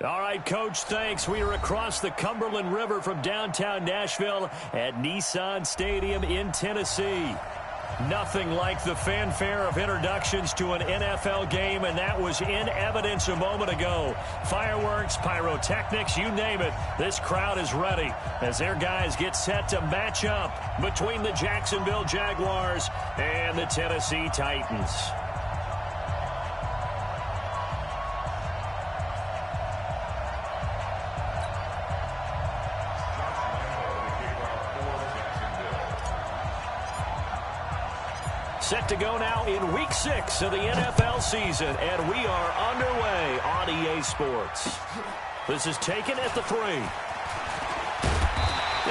All right, Coach, thanks. We are across the Cumberland River from downtown Nashville at Nissan Stadium in Tennessee. Nothing like the fanfare of introductions to an NFL game, and that was in evidence a moment ago. Fireworks, pyrotechnics, you name it. This crowd is ready as their guys get set to match up between the Jacksonville Jaguars and the Tennessee Titans. Set to go now in Week 6 of the NFL season, and we are underway on EA Sports. This is taken at the 3.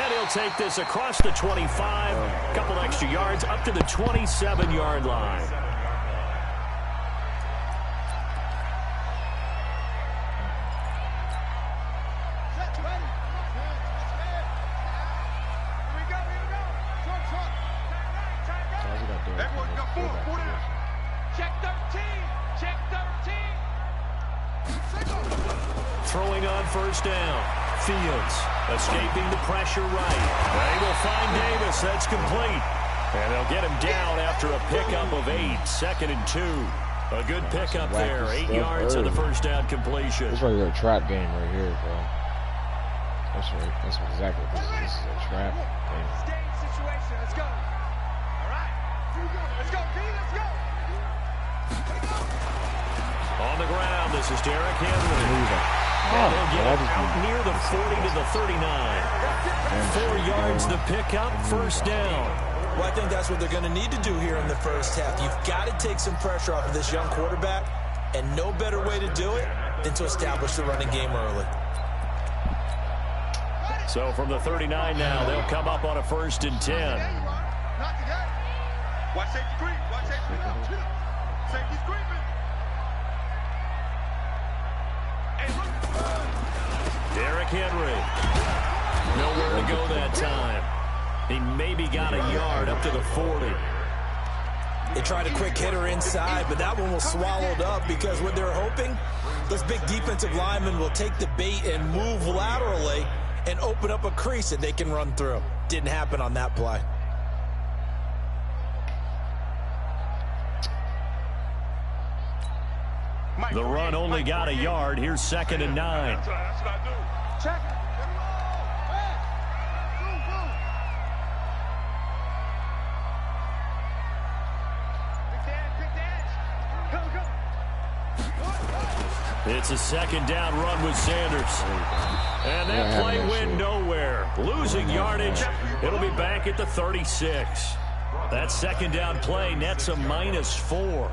And he'll take this across the 25, a couple extra yards up to the 27-yard line. Throwing on first down. Fields escaping the pressure right. They will find Davis. That's complete. And they'll get him down after a pickup of 8. 2nd and 2. A good pickup there. 8 yards on the first down completion. This is like a trap game right here, bro. That's right. That's exactly what this is. This is a trap game. Situation. Let's go. All right. Let's go, B. Let's go. On the ground, this is Derrick Henry. And they'll get it out near the 40 to the 39. 4 yards the pickup, first down. Well, I think that's what they're going to need to do here in the first half. You've got to take some pressure off of this young quarterback, and no better way to do it than to establish the running game early. So from the 39 now, they'll come up on a 1st and 10. Watch safety creep. Watch safety creep. Safety's creeping. Derrick Henry. Nowhere to go that time. He maybe got a yard up to the 40. They tried a quick hitter inside, but that one was swallowed up because what they're hoping, this big defensive lineman will take the bait and move laterally and open up a crease that they can run through. Didn't happen on that play. The run only got a yard. Here's 2nd and 9. That's what I do. Check. It's a 2nd down run with Sanders. And that play went nowhere. Losing yardage. It'll be back at the 36. That 2nd down play nets a -4.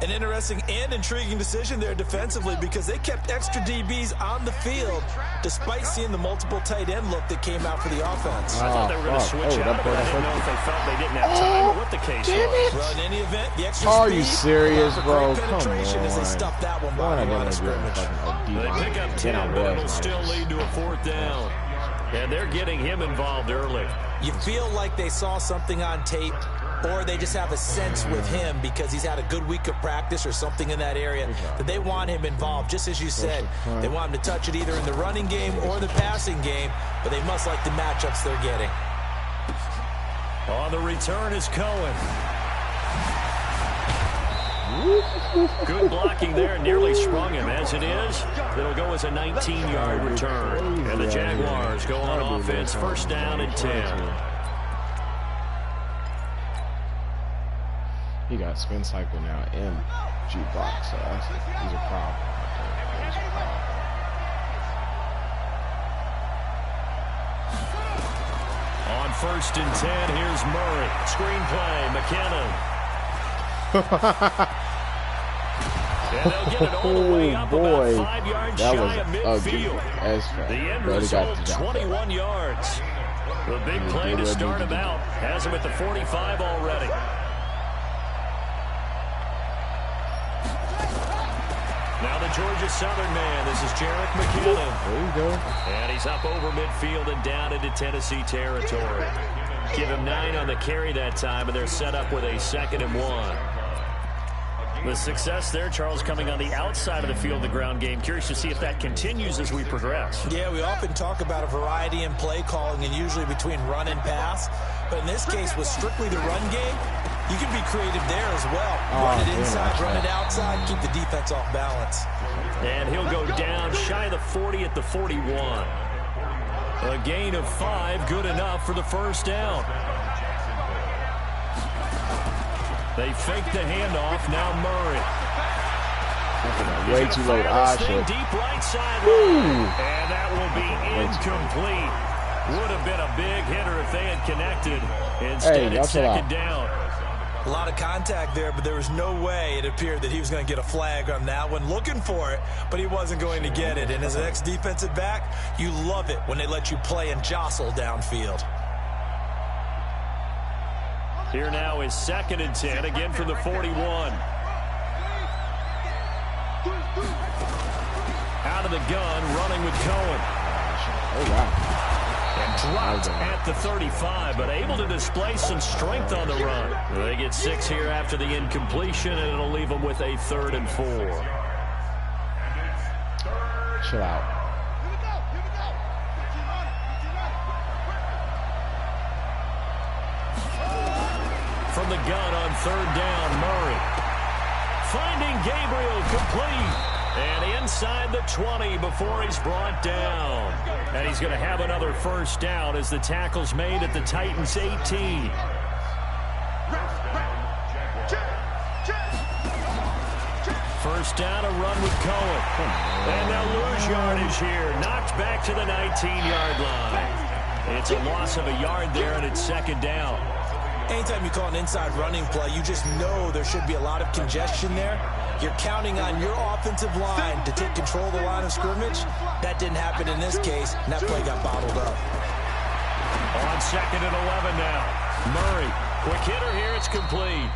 An interesting and intriguing decision there defensively because they kept extra DBs on the field despite seeing the multiple tight end look that came out for the offense. I thought they were going to switch out, but I didn't know if they felt they didn't have time or what the case was. Well, in any event, the extra Are speed you serious, bro? Come penetration as they on. stuff that one by the line of scrimmage. They pick up 10, but it'll still lead to a 4th down. And they're getting him involved early. You feel like they saw something on tape, or they just have a sense with him because he's had a good week of practice or something in that area that they want him involved. Just as you said, they want him to touch it either in the running game or the passing game, but they must like the matchups they're getting. On the return is Cohen. Good blocking there, nearly sprung him. As it is, it'll go as a 19-yard return. And the Jaguars go on offense, 1st down and 10. He got spin cycle now in jukebox, so he's a problem. He's a problem. On 1st and 10, here's Murray. Screenplay, McKinnon. And they'll get it all the way up about 5 yards shy of midfield. The end result, 21 yards. The big play to start him out has him at the 45 already. Now the Georgia Southern man. This is Jerick McKinnon. There you go. And he's up over midfield and down into Tennessee territory. Give him 9 on the carry that time, and they're set up with a 2nd and 1. The success there, Charles, coming on the outside of the field, the ground game. Curious to see if that continues as we progress. Yeah, we often talk about a variety in play calling and usually between run and pass. But in this case, with strictly the run game, you can be creative there as well. Run it inside, run it outside, keep the defense off balance. And he'll go down shy of the 40 at the 41. A gain of 5, good enough for the first down. They fake the handoff. Now Murray. Way too late. Deep right sideline. And that will be incomplete. Would have been a big hitter if they had connected. Instead, it's second down. A lot of contact there, but there was no way it appeared that he was going to get a flag on that one. Looking for it, but he wasn't going to get it. And as an ex-defensive back, you love it when they let you play and jostle downfield. Here now is 2nd and 10, again from the 41. Out of the gun, running with Cohen. Oh, wow. And dropped at the 35, but able to display some strength on the run. They get 6 here after the incompletion, and it'll leave them with a 3rd and 4. Chill out. From the gun on 3rd down, Murray. Finding Gabriel complete. And inside the 20 before he's brought down. And he's going to have another first down as the tackle's made at the Titans' 18. First down, a run with Cohen. And they'll lose yardage here. Knocked back to the 19-yard line. It's a loss of a yard there, and it's 2nd down. Anytime you call an inside running play, you just know there should be a lot of congestion there. You're counting on your offensive line to take control of the line of scrimmage. That didn't happen in this case, and that play got bottled up. On 2nd and 11 now. Murray, quick hitter here, it's complete.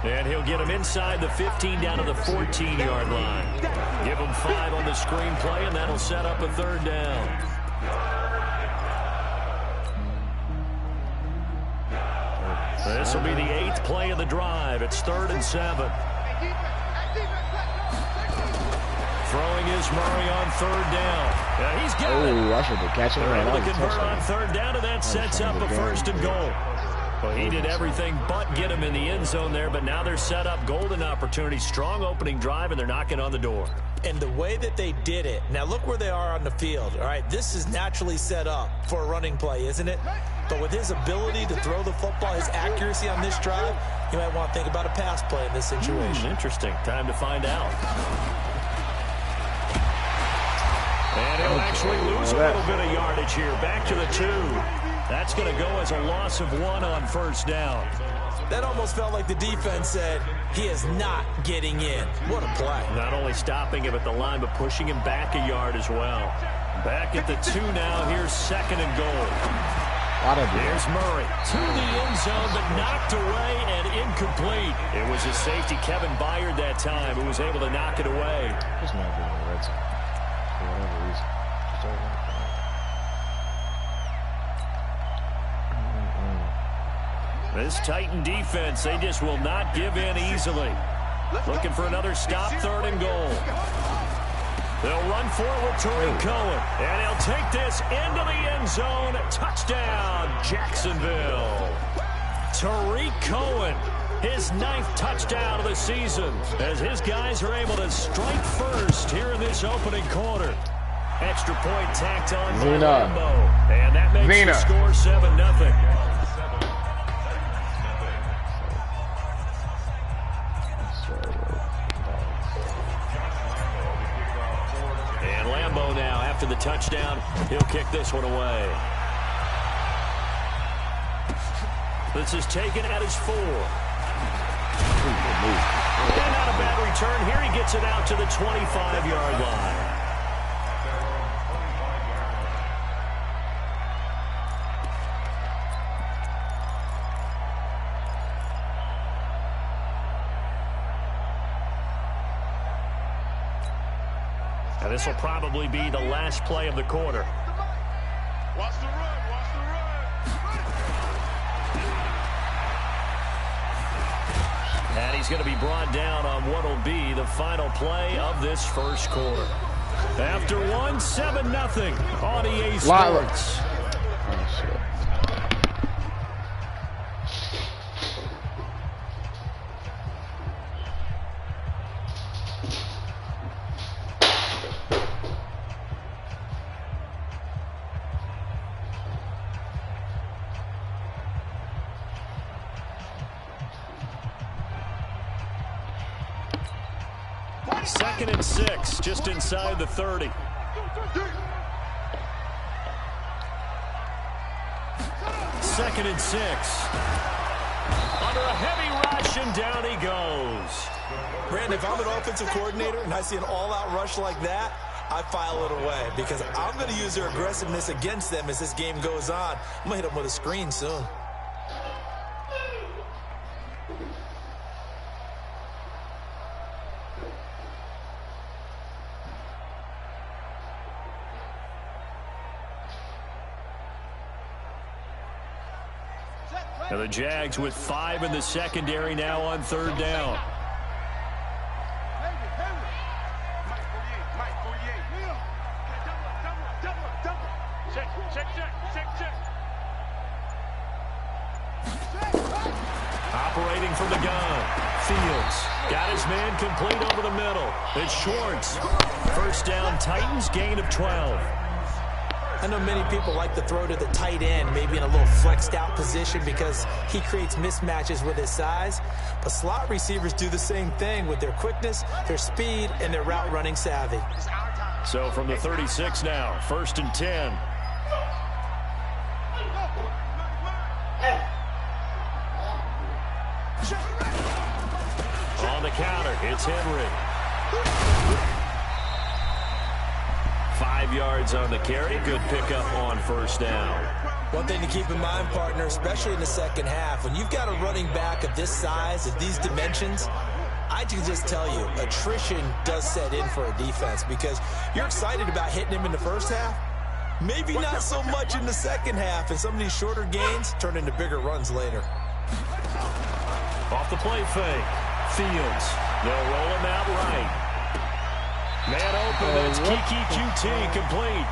And he'll get him inside the 15 down to the 14-yard line. Give him 5 on the screen play, and that'll set up a 3rd down. This will be the 8th play of the drive. It's 3rd and 7. Throwing is Murray on 3rd down. Yeah, he's got it. I should be catching They're able to convert on 3rd down, and that sets up a 1st and goal. Well, he did everything but get him in the end zone there, but now they're set up golden opportunity. Strong opening drive, and they're knocking on the door. And the way that they did it, now look where they are on the field. All right, this is naturally set up for a running play, isn't it? But with his ability to throw the football, his accuracy on this drive, you might want to think about a pass play in this situation. Interesting. Time to find out. And he'll actually lose a little bit of yardage here. Back to the 2. That's going to go as a loss of 1 on 1st down. That almost felt like the defense said, he is not getting in. What a play. Not only stopping him at the line, but pushing him back a yard as well. Back at the 2 now. Here's 2nd and goal. Here's Murray to the end zone, but knocked away and incomplete. It was his safety, Kevin Byard, that time, who was able to knock it away. He's not being in the red zone for whatever reason. This Titan defense, they just will not give in easily. Looking for another stop, 3rd and goal. They'll run for it with Tariq Cohen. And he'll take this into the end zone. Touchdown, Jacksonville. Tariq Cohen, his 9th touchdown of the season, as his guys are able to strike first here in this opening quarter. Extra point tacked on by Lambo. And that makes the score 7-0. Now, after the touchdown, he'll kick this one away. This is taken at his 4. And not a bad return. Here he gets it out to the 25-yard line. Now, this will probably be the last play of the quarter. Watch the run, watch the run. And he's going to be brought down on what will be the final play of this first quarter. After one, 7-0 on EA Sports. Oh, shit. Second and 6, just inside the 30. Second and 6. Under a heavy rush, and down he goes. Brandon, if I'm an offensive coordinator and I see an all-out rush like that, I file it away because I'm going to use their aggressiveness against them as this game goes on. I'm going to hit them with a screen soon. Now the Jags with 5 in the secondary now on third down. Operating from the gun. Fields got his man complete over the middle. It's Schwartz. First down, Titans, gain of 12. I know many people like to throw to the tight end, maybe in a little flexed out position because he creates mismatches with his size. But slot receivers do the same thing with their quickness, their speed, and their route running savvy. So from the 36 now, first and 10. On the counter, it's Henry. 5 yards on the carry. Good pickup on first down. One thing to keep in mind, partner, especially in the second half, when you've got a running back of this size, of these dimensions, I can just tell you, attrition does set in for a defense because you're excited about hitting him in the first half. Maybe not so much in the second half, and some of these shorter gains turn into bigger runs later. Off the play fake. Fields. They'll roll him out right. Man open, that's Kiki QT complete.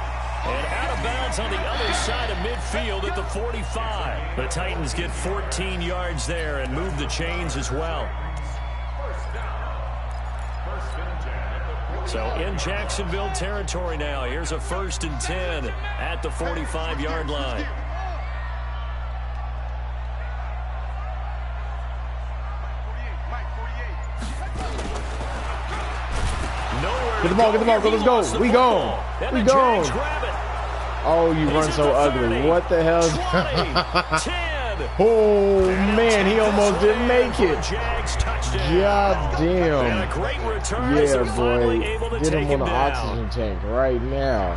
And out of bounds on the other side of midfield at the 45. The Titans get 14 yards there and move the chains as well. So in Jacksonville territory now. Here's a first and 10 at the 45-yard line. Get the ball, get the ball, let's go. We gone. We gone. Oh, you run so ugly. What the hell? Oh, man, he almost didn't make it. God damn. Yeah, boy. Get him on the oxygen tank right now.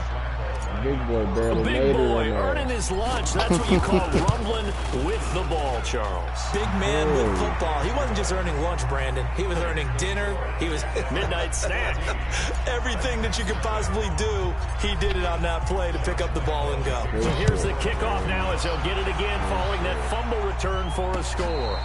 Big boy barely made it in there. Earning his lunch. That's what you call rumbling with the ball, Charles. Big man with football. He wasn't just earning lunch, Brandon. He was earning dinner. He was midnight snack. Everything that you could possibly do, he did it on that play to pick up the ball and go. So here's the kickoff now as he'll get it again following that fumble return for a score.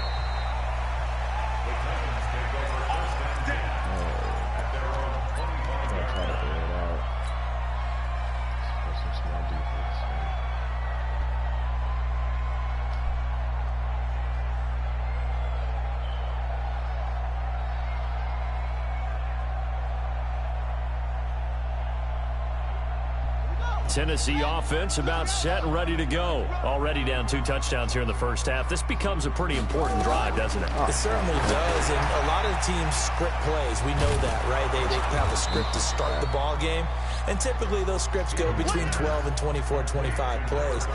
Tennessee offense about set and ready to go. Already down 2 touchdowns here in the first half. This becomes a pretty important drive, doesn't it? It certainly does, and a lot of teams script plays. We know that, right? They have a script to start the ball game, and typically those scripts go between 12 and 24, 25 plays.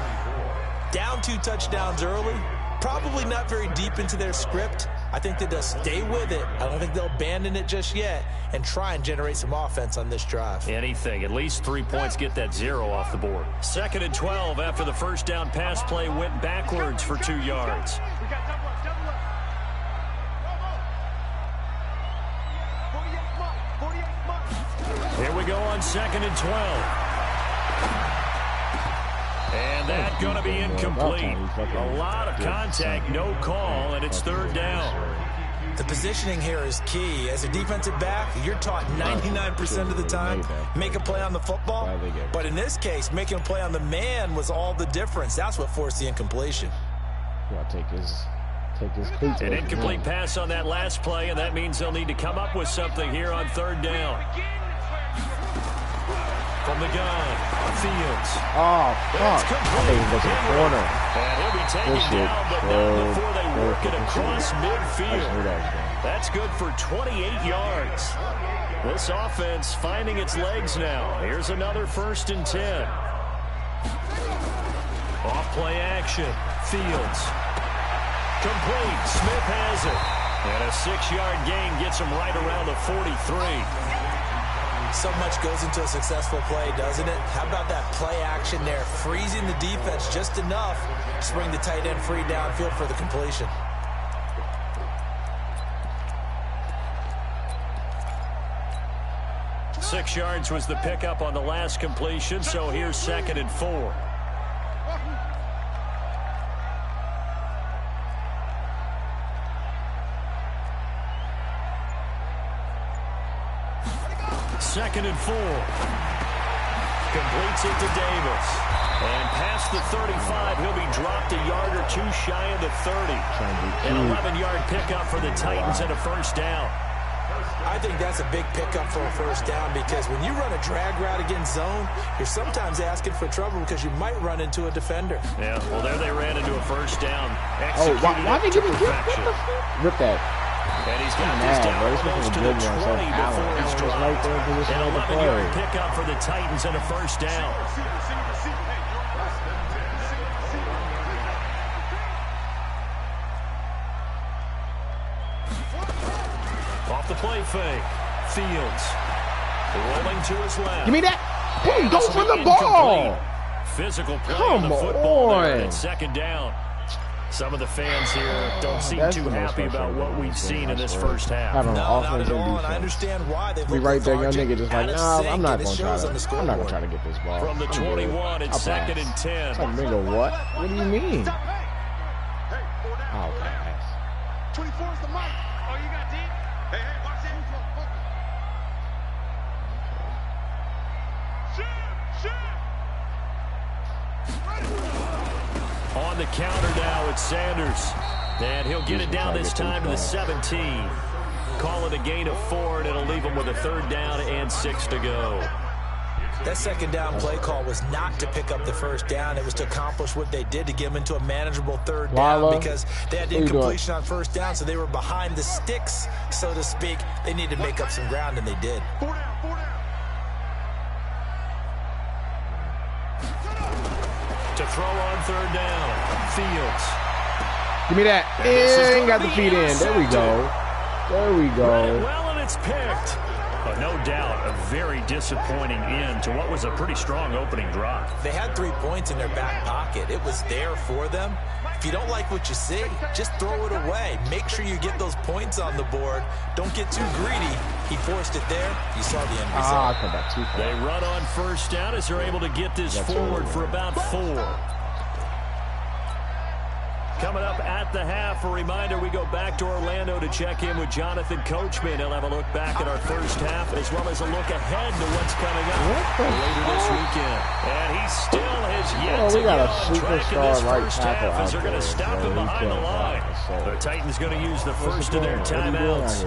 Down 2 touchdowns early, probably not very deep into their script. I think that they'll stay with it. I don't think they'll abandon it just yet and try and generate some offense on this drive. Anything. At least 3 points, get that 0 off the board. Second and 12 after the first down pass play went backwards for 2 yards. Here we go on second and 12. And that's going to be incomplete. A lot of contact, no call, and it's third down. The positioning here is key. As a defensive back, you're taught 99% of the time, make a play on the football. But in this case, making a play on the man was all the difference. That's what forced the incompletion. Take his cleats. An incomplete pass on that last play, and that means they'll need to come up with something here on third down. From the gun, Fields. Oh, fuck. I think he was in the corner. And he'll be taken down, but not before they work it across midfield. That's good for 28 yards. This offense finding its legs now. Here's another 1st and 10. Off play action. Fields. Complete. Smith has it. And a 6-yard gain gets him right around the 43. So much goes into a successful play, doesn't it? How about that play action there? Freezing the defense just enough to bring the tight end free downfield for the completion. Six yards was the pickup on the last completion, so here's 2nd and 4. Second and 4. Completes it to Davis. And past the 35, he'll be dropped a yard or two shy of the 30. An 11-yard pickup for the Titans and a 1st down. I think that's a big pickup for a 1st down because when you run a drag route against zone, you're sometimes asking for trouble because you might run into a defender. Yeah, well, there they ran into a 1st down. Oh, why did you rip that? And he's got this down almost to the 20 before he's dropped. An 11-yard pickup for the Titans and a 1st down. Off the play fake. Fields. Rolling to his left. Give me that. Hey, go for the ball. Physical play on the football there, and 2nd down. Some of the fans here don't seem too happy about what we've seen in this 1st half. No, not at all, and I understand why. They look right there, young nigga, just like, nah, I'm not going to try to get this ball. From the 21, it's 2nd and 10. Nigga, what? What do you mean? Oh, okay. 24 is the mic. Oh, you got deep? Hey, watch it. On the counter now, it's Sanders. And he'll get it down this time to the 17. Call it a gain of 4, and it'll leave him with a 3rd down and 6 to go. That 2nd down play call was not to pick up the 1st down. It was to accomplish what they did to get him into a manageable 3rd down because they had incompletion on 1st down, so they were behind the sticks, so to speak. They needed to make up some ground, and they did. 4 down. To throw on 3rd down. Fields. Give me that. And got the feet in. There we go. There we go. Well, and it's picked. But no doubt, a very disappointing end to what was a pretty strong opening drive. They had 3 points in their back pocket. It was there for them. If you don't like what you see, just throw it away. Make sure you get those points on the board. Don't get too greedy. He forced it there. You saw the end result. They run on 1st down as they're able to get this forward for about 4. Coming up at the half, a reminder, we go back to Orlando to check in with Jonathan Coachman. He'll have a look back at our 1st half as well as a look ahead to what's coming up later this weekend. And he still has yet to get on track in this 1st half as they're going to stop him behind the line. The Titans going to use the 1st of their timeouts.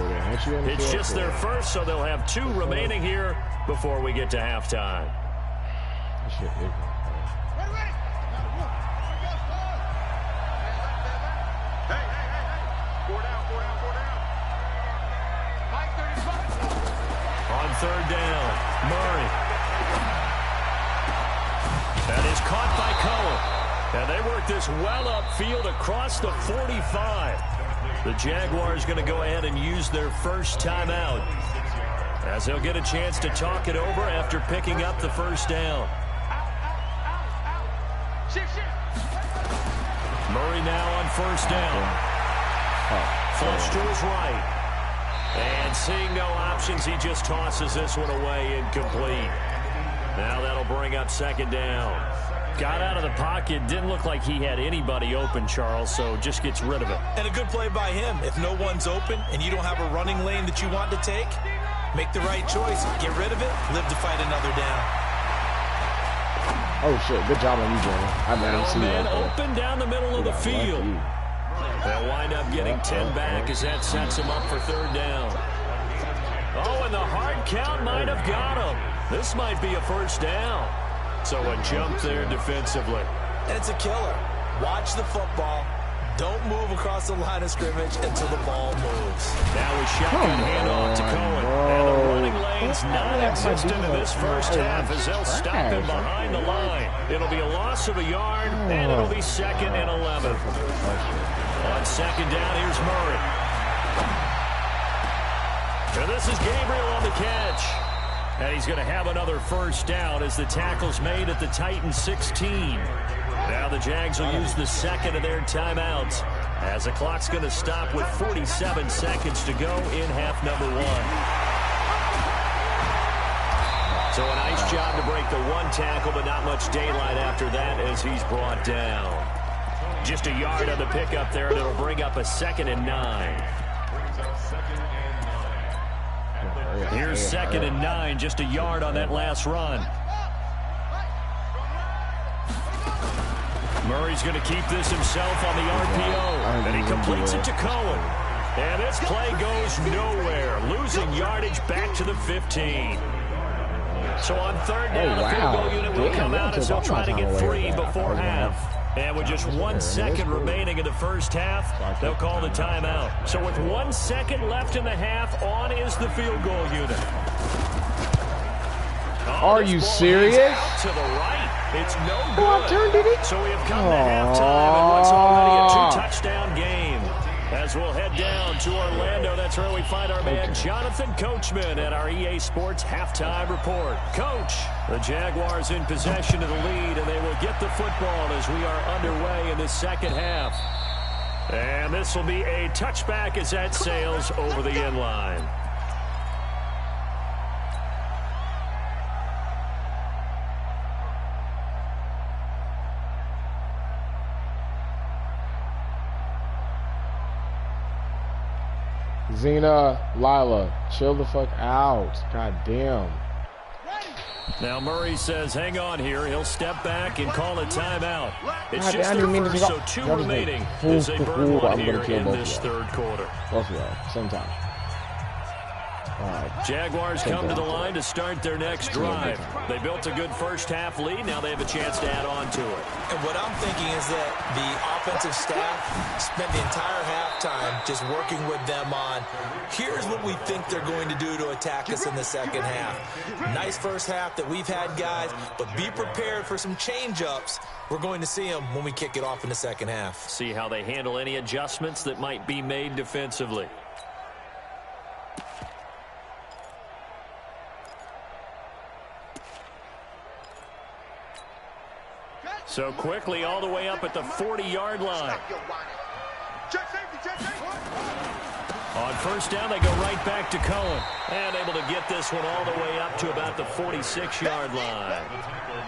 It's just their 1st, so they'll have 2 remaining here before we get to halftime. On 3rd down, Murray. That is caught by Cohen. And they work this well upfield across the 45. The Jaguars going to go ahead and use their 1st timeout as they'll get a chance to talk it over after picking up the 1st down. Murray now on 1st down. Flush to his right. And seeing no options, he just tosses this one away incomplete. Now that'll bring up 2nd down. Got out of the pocket. Didn't look like he had anybody open, Charles, so just gets rid of it. And a good play by him. If no one's open and you don't have a running lane that you want to take, make the right choice. Get rid of it. Live to fight another down. Oh, shit. Good job on you, Jeremy. I've never seen that. Open down the middle of the field. They'll wind up getting 10 back as that sets him up for third down. Oh, and the hard count might have got him. This might be a first down. So a jump there defensively. And it's a killer. Watch the football. Don't move across the line of scrimmage until the ball moves. Now we shotgun handoff to Cohen. And the running lane's non-existent in this first half as they'll stop him behind the line. It'll be a loss of a yard, and it'll be 2nd and 11. On 2nd down, here's Murray. And this is Gabriel on the catch. And he's going to have another first down as the tackle's made at the Titans 16. Now the Jags will use the second of their timeouts as the clock's going to stop with 47 seconds to go in half number 1. So a nice job to break the one tackle, but not much daylight after that as he's brought down. Just a yard on the pickup there, and it'll bring up a 2nd and 9. Here's 2nd and 9, just a yard on that last run. Murray's going to keep this himself on the RPO, and he completes it to Cohen. And this play goes nowhere, losing yardage back to the 15. So on third down, the field goal unit will come out as they'll try to get 3 before half. And with just 1 second remaining in the first half, they'll call the timeout. So with 1 second left in the half, on is the field goal unit. Are you serious? Out to the right. It's no good. So we have come to halftime in what's already a 2-touchdown game. As we'll head down to Orlando, that's where we find our man Jonathan Coachman at our EA Sports Halftime Report. Coach, the Jaguars in possession of the lead, and they will get the football as we are underway in the second half. And this will be a touchback as that sails over the end line. Zena, Lila, chill the fuck out. God damn. Now Murray says, hang on here. He'll step back and call a timeout. It's just their first, so 2 remaining as they burn one here in this third quarter. Both of y'all, same time. Jaguars come to the line to start their next drive. They built a good first half lead. Now they have a chance to add on to it. And what I'm thinking is that the offensive staff spent the entire halftime just working with them on, here's what we think they're going to do to attack us in the second half. Nice first half that we've had, guys, but be prepared for some change-ups. We're going to see them when we kick it off in the second half. See how they handle any adjustments that might be made defensively. So quickly all the way up at the 40-yard line. On first down, they go right back to Cohen. And able to get this one all the way up to about the 46-yard line.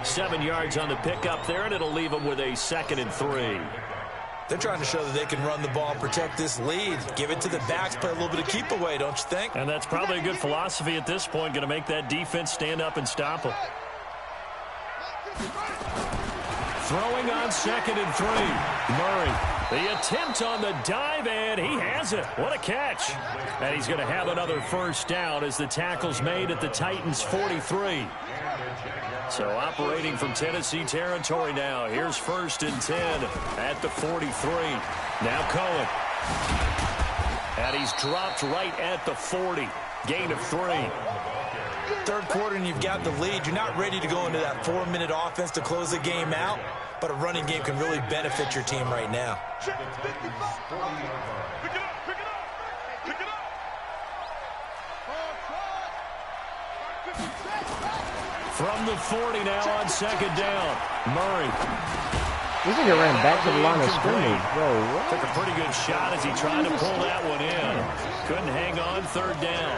7 yards on the pickup there, and it'll leave them with a 2nd and 3. They're trying to show that they can run the ball and protect this lead. Give it to the backs, play a little bit of keep away, don't you think? And that's probably a good philosophy at this point, going to make that defense stand up and stop them. Throwing on 2nd and 3. Murray, the attempt on the dive, and he has it. What a catch. And he's going to have another first down as the tackle's made at the Titans' 43. So operating from Tennessee territory now. Here's 1st and 10 at the 43. Now Cohen. And he's dropped right at the 40. Gain of 3. Third quarter and you've got the lead. You're not ready to go into that 4-minute offense to close the game out, but a running game can really benefit your team right now. From the 40 now on 2nd down. Murray. This nigga ran back to the line of scrimmage, bro. What? Took a pretty good shot as he tried to pull that one in. Couldn't hang on 3rd down.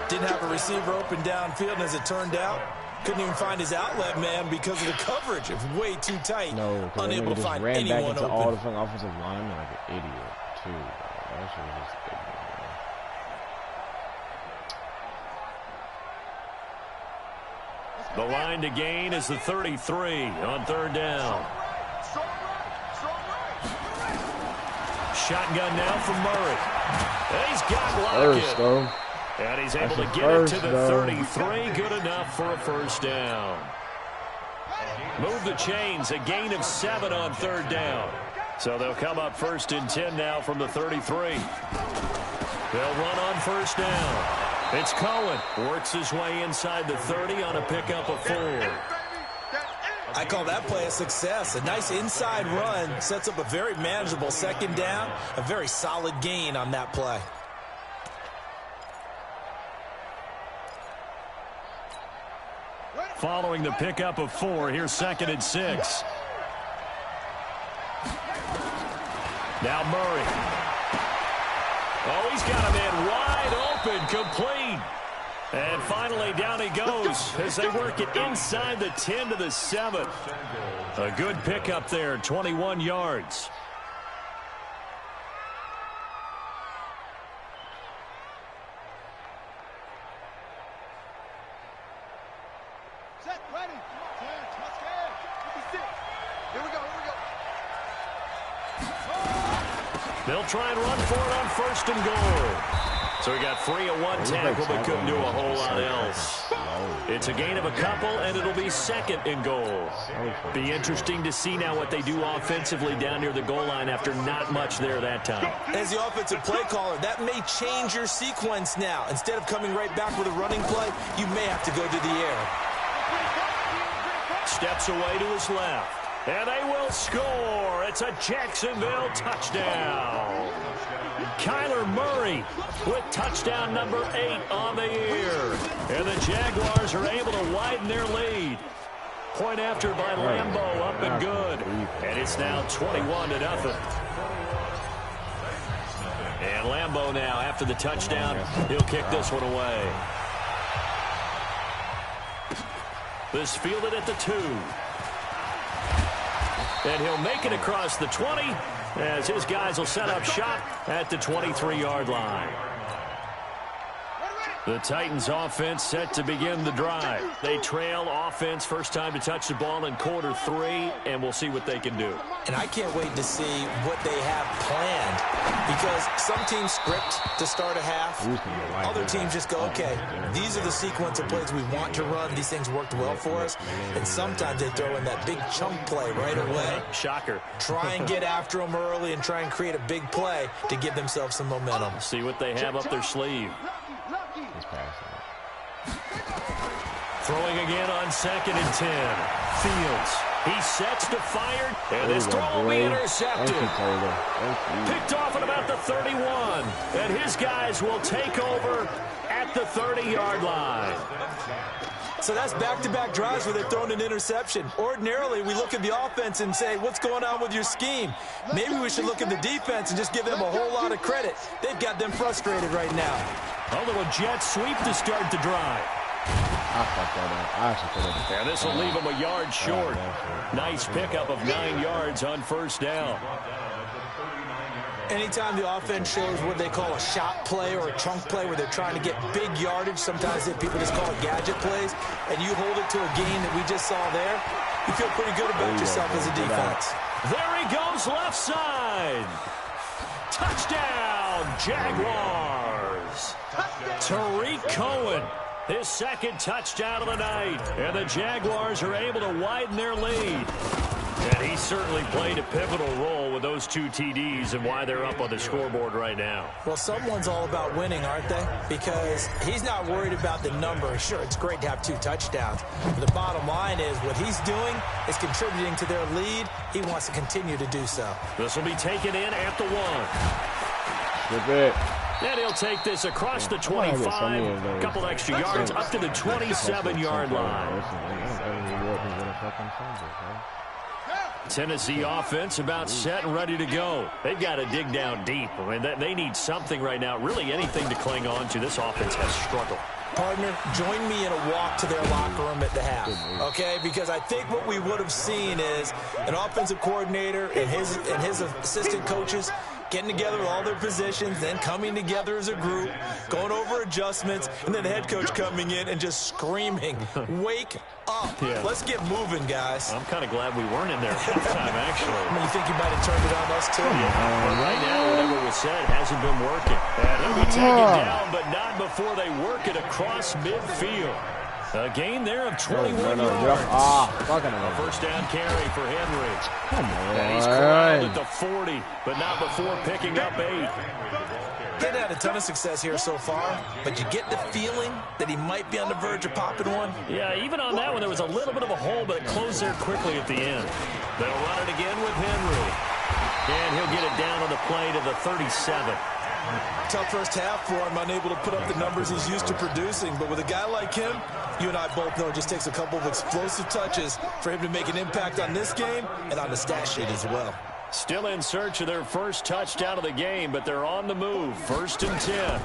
Didn't have a receiver open downfield, and as it turned out, Couldn't even find his outlet man because of the coverage. It's way too tight. No, unable to find ran anyone back into open. all different offensive linemen like an idiot, too. That shit was just ignorant, The line to gain is the 33 on third down. Shotgun now from Murray. And he's got Lockett. And he's able to get it to the 33. Good enough for a first down. Move the chains. A gain of 7 on third down. So they'll come up 1st and 10 now from the 33. They'll run on first down. It's Cohen. Works his way inside the 30 on a pickup of 4. I call that play a success. A nice inside run sets up a very manageable second down. A very solid gain on that play. Following the pickup of 4, here's 2nd and 6. Now Murray. Oh, he's got a man wide open, complete. And finally, down he goes as they work it inside the 10 to the 7. A good pickup there, 21 yards. Set, ready. 10, touchdown. 56. Here we go, They'll try and run for it on 1st and goal. So he got free of 1 tackle, but couldn't do a whole lot else. It's a gain of a couple, and it'll be 2nd and goal. Be interesting to see now what they do offensively down near the goal line after not much there that time. As the offensive play caller, that may change your sequence now. Instead of coming right back with a running play, you may have to go to the air. Steps away to his left. And they will score. It's a Jacksonville touchdown. Kyler Murray with touchdown number 8 on the year. And the Jaguars are able to widen their lead. Point after by Lambeau, up and good. And it's now 21-0. And Lambeau now, after the touchdown, he'll kick this one away. This fielded at the 2. And he'll make it across the 20 as his guys will set up shop at the 23-yard line. The Titans offense set to begin the drive. They trail offense first time to touch the ball in quarter 3, and we'll see what they can do. And I can't wait to see what they have planned, because some teams script to start a half. Other teams just go, okay, these are the sequence of plays we want to run. These things worked well for us. And sometimes they throw in that big chunk play right away. Shocker. Try and get after them early and try and create a big play to give themselves some momentum. See what they have up their sleeve. Throwing again on 2nd and 10. Fields. He sets to fire, and this throw will be intercepted. Picked off at about the 31, and his guys will take over at the 30-yard line. So that's back-to-back drives where they're throwing an interception. Ordinarily, we look at the offense and say, what's going on with your scheme? Maybe we should look at the defense and just give them a whole lot of credit. They've got them frustrated right now. A little jet sweep to start the drive. And this will leave him a yard short. Nice pickup of 9 yards on first down. Anytime the offense shows what they call a shot play or a chunk play where they're trying to get big yardage, sometimes people just call it gadget plays, and you hold it to a gain that we just saw there, you feel pretty good about yourself as a defense. There he goes, left side. Touchdown, Jaguars. Tariq Cohen, his 2nd touchdown of the night. And the Jaguars are able to widen their lead. And he certainly played a pivotal role with those 2 TDs and why they're up on the scoreboard right now. Well, someone's all about winning, aren't they? Because he's not worried about the number. Sure, it's great to have 2 touchdowns. But the bottom line is what he's doing is contributing to their lead. He wants to continue to do so. This will be taken in at the 1. Good bit. And he'll take this across the 25, a couple extra yards, up to the 27-yard line. Tennessee offense about set and ready to go. They've got to dig down deep. I mean, they need something right now, really anything to cling on to. This offense has struggled. partner, join me in a walk to their locker room at the half, okay? Because I think what we would have seen is an offensive coordinator and his assistant coaches getting together with all their positions, then coming together as a group, going over adjustments, and then the head coach coming in and just screaming, wake up. Yeah. Let's get moving, guys. I'm kind of glad we weren't in there halftime, actually. I mean, you think you might have turned it on us, too? Yeah, but right now, whatever was said hasn't been working. And he'll be taken down, but not before they work it across midfield. A gain there of 21 yards. A first down carry for Henry. Come on. And he's corralled at the 40, but not before picking up 8. He's had a ton of success here so far, but you get the feeling that he might be on the verge of popping one. Yeah, even on that one, there was a little bit of a hole, but it closed there quickly at the end. They'll run it again with Henry. And he'll get it down on the play to the 37. Tough first half for him, unable to put up the numbers he's used to producing. But with a guy like him, you and I both know it just takes a couple of explosive touches for him to make an impact on this game and on the stat sheet as well. Still in search of their first touchdown of the game, but they're on the move. 1st and 10.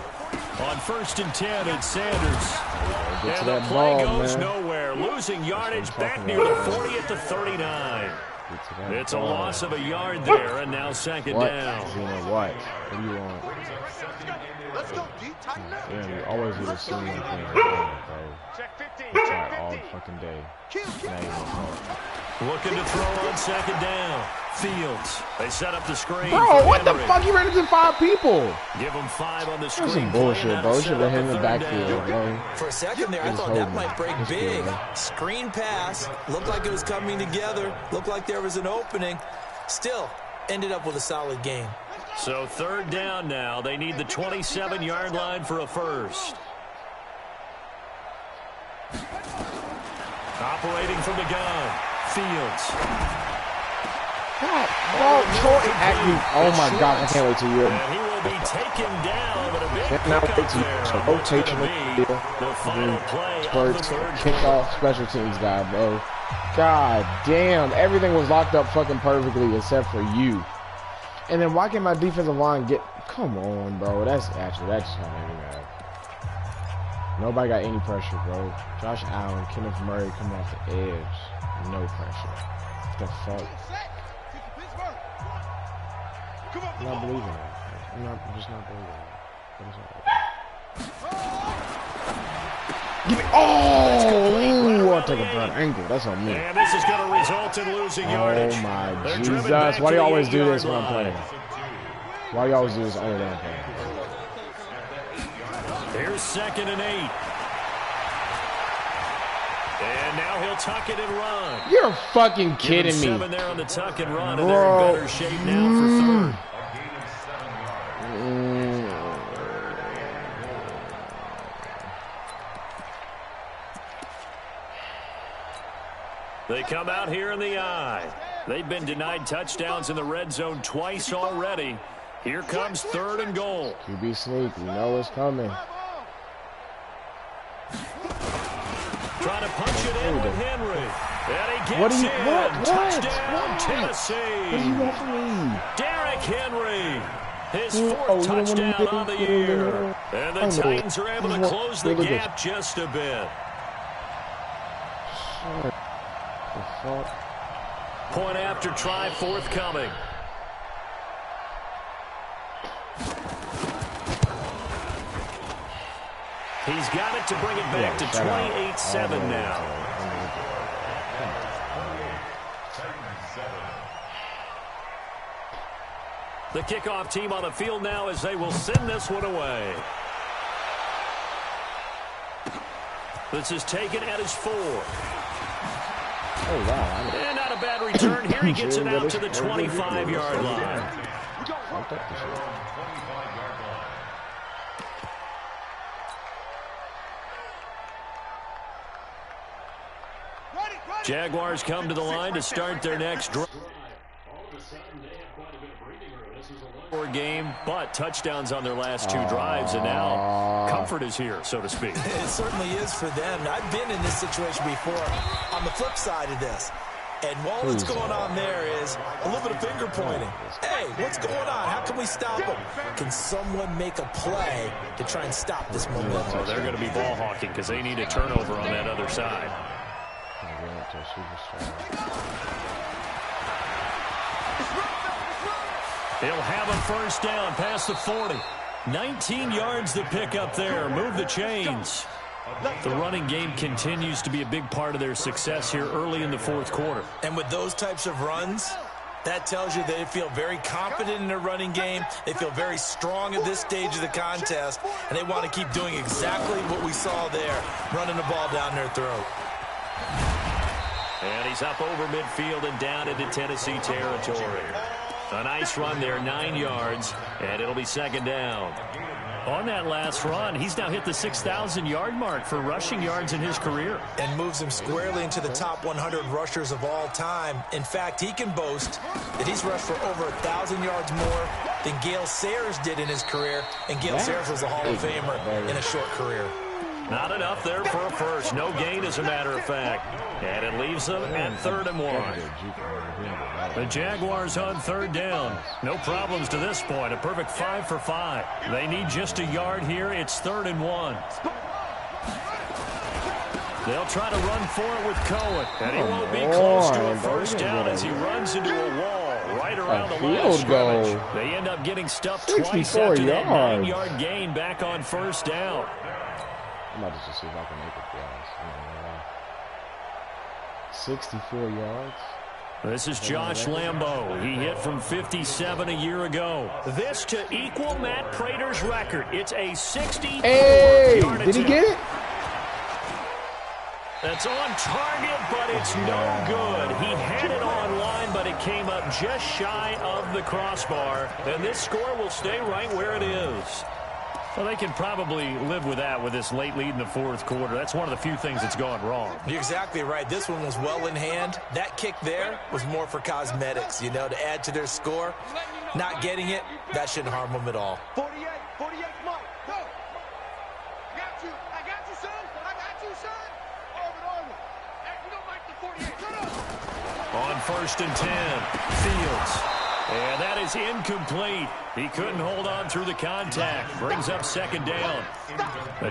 On 1st and 10, it's Sanders. And the play goes nowhere. Losing yardage back near the 40 at the 39. It's a loss of a yard there, and now 2nd down. What do you want? Let's go, D. Tighten up. Yeah, we always do the same thing, bro. We try all fucking day. Looking to throw on 2nd down. Fields. They set up the screen. Bro, what the fuck? He ran into 5 people. Give him 5 on the screen. That's some bullshit, bro. Should have hit him in the backfield, bro. For a second there, I thought that might break big. Screen pass. Looked like it was coming together. Looked like there was an opening. Still, ended up with a solid game. So 3rd down now. They need the 27-yard line for a first. Operating from the gun. Fields. God, bro, Troy Agnew. Oh my God, I can't wait till you're. And he will be taken down, but a big pickup there. So rotation the final play spurts, kickoff, special teams guy, bro. God damn, everything was locked up fucking perfectly except for you. And then why can't my defensive line get? Come on, bro. That's just not making me mad. Nobody got any pressure, bro. Josh Allen, Kenneth Murray coming off the edge, no pressure. What the fuck? I'm not believing that. I'm just not believing that. Give me. Oh! I'll take a bad angle. That's on me. And this is going to result in losing yardage. Oh my Jesus. Why do you always do this when I'm playing? Why do you always do this other than I'm playing? Here's 2nd and 8. And now he'll tuck it and run. You're fucking kidding me. 7 there on the tuck and run, and they're in better shape now for 3rd. They come out here in the eye. They've been denied touchdowns in the red zone twice already. Here comes 3rd and goal. QB sneak. We know it's coming. Trying to punch it in with Henry. And he gets in. Touchdown, Tennessee. What do you want from me? Derrick Henry. His 4th touchdown on the year. And the Titans are able to close the gap just a bit. Point after try forthcoming. He's got it to bring it back to 28-7 now. The kickoff team on the field now as they will send this one away. This is taken at his 4. Oh, wow. And not a bad return. Here he gets it out to the 25-yard line. Jaguars come to the line to start their next drive. Game, but touchdowns on their last 2 drives, and now comfort is here, so to speak. It certainly is for them. I've been in this situation before on the flip side of this. And while what's going on there is a little bit of finger pointing. Hey, what's going on? How can we stop him? Can someone make a play to try and stop this momentum? Well, they're going to be ball hawking because they need a turnover on that other side. He'll have a first down past the 40. 19 yards to pick up there. Move the chains. The running game continues to be a big part of their success here early in the fourth quarter. And with those types of runs, that tells you they feel very confident in their running game. They feel very strong at this stage of the contest, and they want to keep doing exactly what we saw there, running the ball down their throat. And he's up over midfield and down into Tennessee territory. A nice run there, 9 yards, and it'll be second down. On that last run, he's now hit the 6,000-yard mark for rushing yards in his career. And moves him squarely into the top 100 rushers of all time. In fact, he can boast that he's rushed for over 1,000 yards more than Gale Sayers did in his career. And Gale Sayers was a Hall of Famer in a short career. Not enough there for a first. No gain, as a matter of fact. And it leaves them at 3rd and 1. The Jaguars on 3rd down. No problems to this point. A perfect 5 for 5. They need just a yard here. It's 3rd and 1. They'll try to run for it with Cohen. And he won't be close to a first down as he runs into a wall right around the line of scrimmage. They end up getting stuffed twice after that 9-yard gain back on first down. I'm about to just see if I can make it, guys. 64 yards. This is Josh Lambo. He hit from 57 a year ago. This to equal Matt Prater's record. It's a 64-yard attempt. Did he get it? That's on target, but it's no good. He had it on line, but it came up just shy of the crossbar. And this score will stay right where it is. Well, they can probably live with that with this late lead in the fourth quarter. That's one of the few things that's gone wrong. You're exactly right. This one was well in hand. That kick there was more for cosmetics, you know, to add to their score. Not getting it, that shouldn't harm them at all. 48, Mike, go. I got you, son. Over. Hey, you don't like the 48. Shut up. On 1st and 10, Fields. And that is incomplete. He couldn't hold on through the contact. Brings up second down.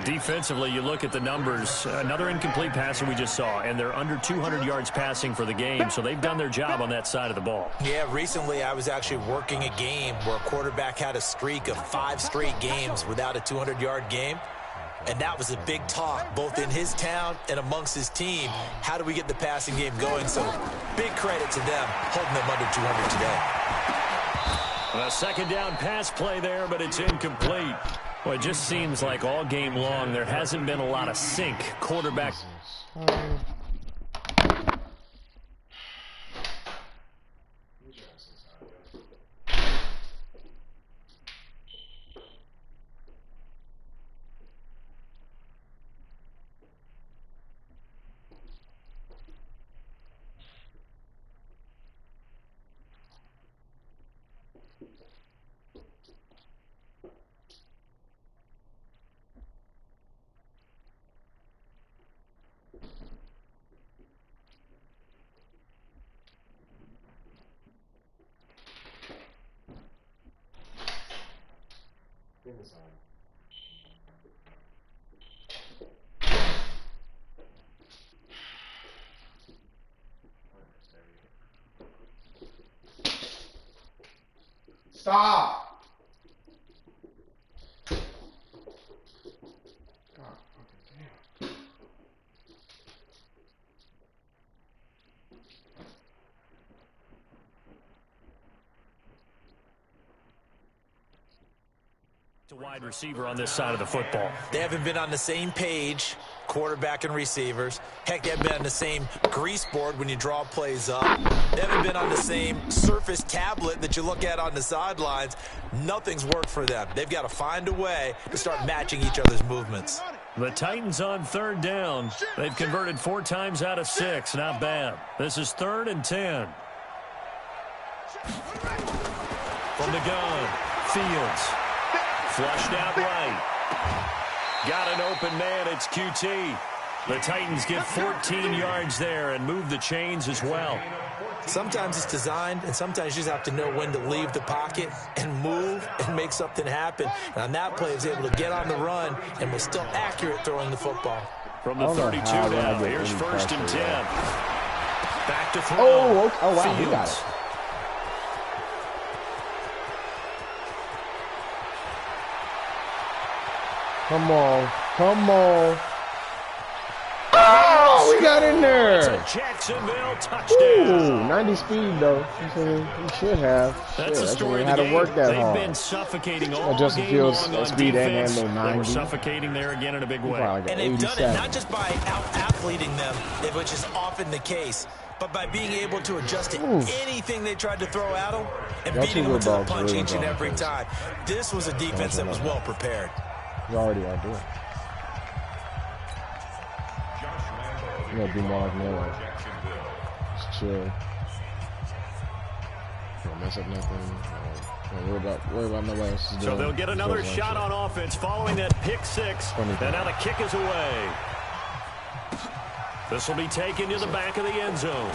Defensively, you look at the numbers. Another incomplete passer we just saw, and they're under 200 yards passing for the game, so they've done their job on that side of the ball. Yeah, recently I was actually working a game where a quarterback had a streak of 5 straight games without a 200-yard game. And that was a big talk, both in his town and amongst his team. How do we get the passing game going? So big credit to them, holding them under 200 today. A second down pass play there, but it's incomplete. Well, it just seems like all game long there hasn't been a lot of sync. Quarterback. Stop. God fucking damn. To wide receiver on this side of the football. They haven't been on the same page, quarterback and receivers. Heck, they haven't been on the same grease board when you draw plays up. They haven't been on the same Surface tablet that you look at on the sidelines. Nothing's worked for them. They've got to find a way to start matching each other's movements. The Titans on 3rd down. They've converted 4 times out of 6. Not bad. This is 3rd and 10. From the gun, Fields. Flushed out right. Got an open man. It's QT. The Titans get 14 yards there and move the chains as well. Sometimes it's designed, and sometimes you just have to know when to leave the pocket and move and make something happen. And on that play, he was able to get on the run and was still accurate throwing the football. From the 32 now, here's 1st and 10. Back to throw. Oh, wow, he got it. Come on, come on. Oh, we got in there. It's a Jacksonville touchdown. Ooh, 90 speed, though. He should have. That's the story of the how game. to work that They've hard. been suffocating all Justin game Fields' long on speed defense. and handle They were 90. suffocating there again in a big way. Like and they've done it not just by out-athleting them, which is often the case, but by being able to adjust to anything they tried to throw at them and beating them to the punch each and every time. This was a defense that was well prepared. You already are doing. You gotta be more like Miller. Just chill. Don't mess up nothing. Don't worry about nobody else. So they'll get another shot on offense following that pick six. And now the kick is away. This will be taken to the back of the end zone.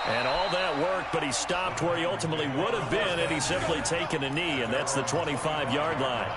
And all that worked, but he stopped where he ultimately would have been had he simply taken a knee, and that's the 25-yard line.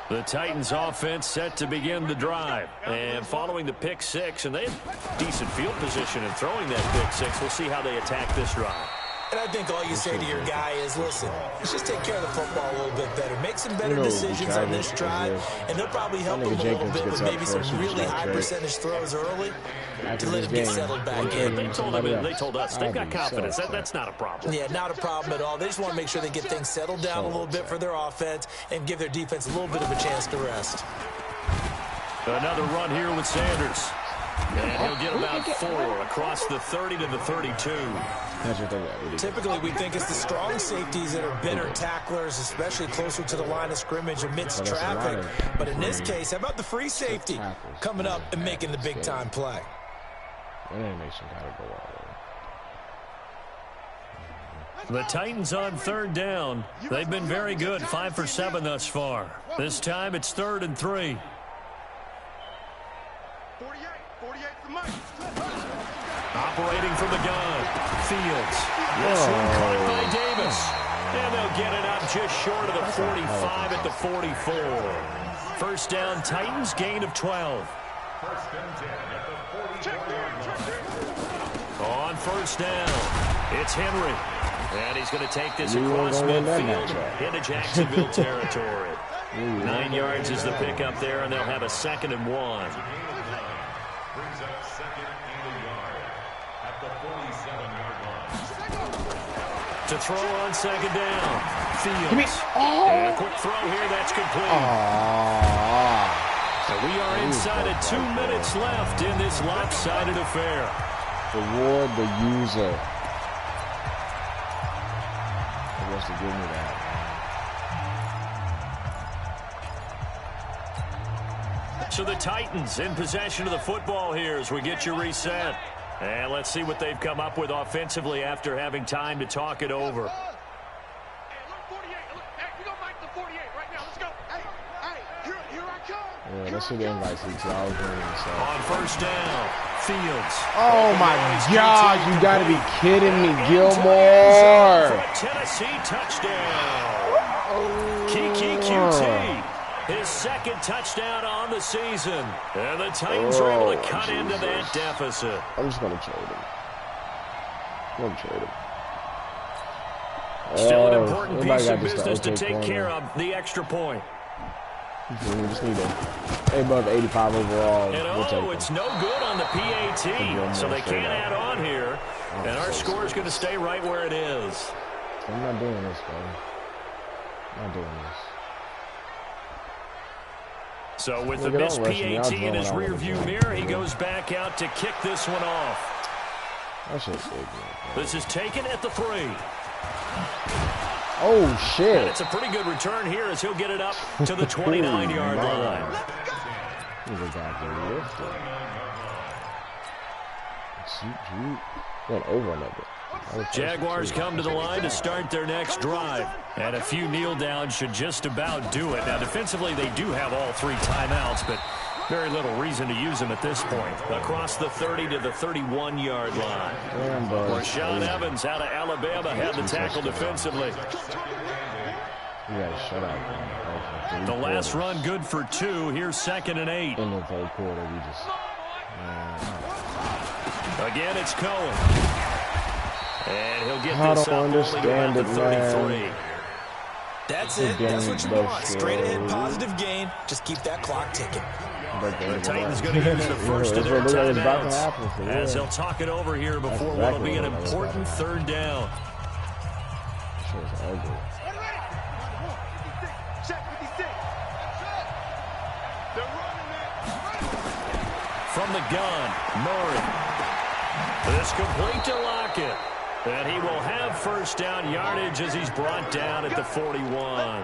The Titans offense set to begin the drive. And following the pick six, and they have decent field position in throwing that pick six. We'll see how they attack this drive. And I think all you say to your guy is, listen, let's just take care of the football a little bit better. Make some better decisions on this drive, and they'll probably help him a little bit with maybe some really high percentage throws early to let him get settled back in. They told us they've got confidence. That's not a problem. Yeah, not a problem at all. They just want to make sure they get things settled down a little bit for their offense and give their defense a little bit of a chance to rest. Another run here with Sanders. And he'll get about 4 across the 30 to the 32. Typically, we think it's the strong safeties that are better tacklers, especially closer to the line of scrimmage amidst traffic. But in this case, how about the free safety coming up and making the big-time play? The Titans on 3rd down. They've been very good, 5 for 7 thus far. This time it's 3rd and 3. Operating from the gun, Fields. This one caught by Davis. And they'll get it up just short of the 45 at the 44. 1st down, Titans, gain of 12. On 1st down, it's Henry. And he's going to take this across midfield into Jacksonville territory. 9 yards is the pickup there, and they'll have a 2nd and 1. To throw on 2nd down. Fields. And a quick throw here. That's complete. So we are inside of 2 minutes left in this lopsided affair. Reward the user. He wants to give me that. So the Titans in possession of the football here as we get you reset. And let's see what they've come up with offensively after having time to talk it over. Yeah, let's see the invites. On 1st down, Fields. Oh my God! You got to be kidding me, Gilmore! For a Tennessee touchdown. Kiki QT. His 2nd touchdown on the season. And the Titans are able to cut into that deficit. I'm just going to trade him. Still an important piece of business to take care of, the extra point. We just need to stay above 85 overall. And it's no good on the PAT, so they can't add on here. And our score is going to stay right where it is. I'm not doing this, bro. I'm not doing this. So with the missed PAT in his rearview mirror, he goes back out to kick this one off. This is taken at the 3. Oh, shit. And it's a pretty good return here as he'll get it up to the 29-yard line. Went over a little bit. Jaguars come to the line to start their next drive. And a few kneel downs should just about do it. Now, defensively, they do have all 3 timeouts, but very little reason to use them at this point. Across the 30 to the 31-yard line. Rashaan Evans out of Alabama had the tackle defensively. You gotta shut up. The last run good for 2. Here's 2nd and 8. In the third quarter, we just... Again, it's Cohen. And he'll get this up only around the 33. That's it. That's what you want. Straight ahead, positive gain. Just keep that clock ticking. The Titans going to use the first of their timeouts as they'll talk it over here before what will be an important 3rd down. From the gun, Murray. This complete to Lockett. And he will have 1st down yardage as he's brought down at the 41.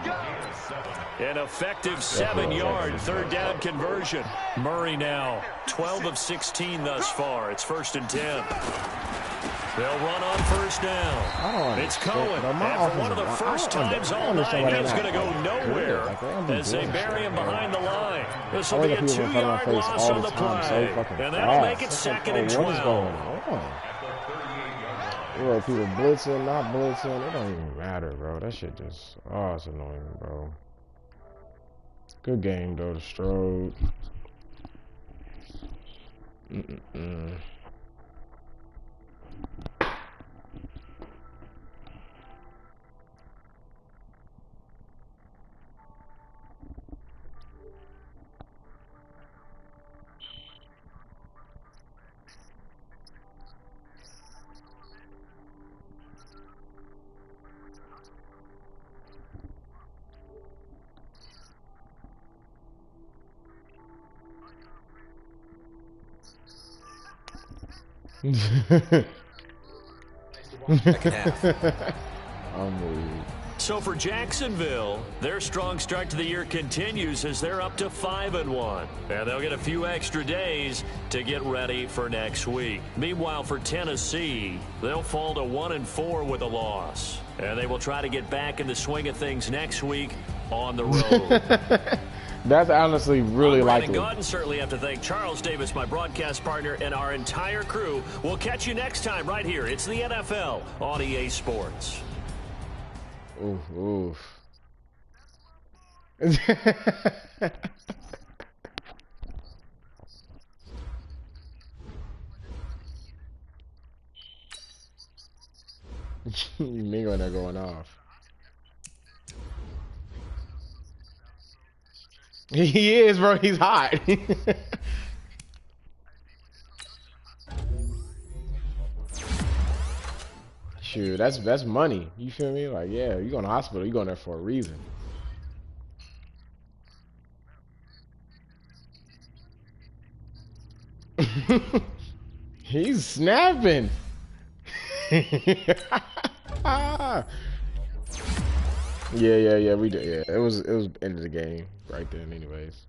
An effective 7-yard 3rd down conversion. Murray now 12 of 16 thus far. It's 1st and 10. They'll run on 1st down. It's Cohen. And for one of the first times all night, he's going to go nowhere as they bury him behind the line. This will be a 2-yard loss on the play. And that'll make it 2nd and 12. Bro, people blitzing, not blitzing, it don't even matter, bro. That shit just, oh, it's annoying, bro. Good game, though, the Strode. So for Jacksonville, their strong start to the year continues as they're up to 5-1. And they'll get a few extra days to get ready for next week. Meanwhile, for Tennessee, they'll fall to 1-4 with a loss. And they will try to get back in the swing of things next week on the road. That's honestly really likely. God, certainly have to thank Charles Davis, my broadcast partner, and our entire crew. We'll catch you next time right here. It's the NFL on EA Sports. Oof, oof. Mingo and they're going off. He is, bro. He's hot. Shoot, that's money. You feel me? Like, yeah, you going to hospital, you going there for a reason. He's snapping. Yeah, we did. Yeah, it was end of the game right then anyways.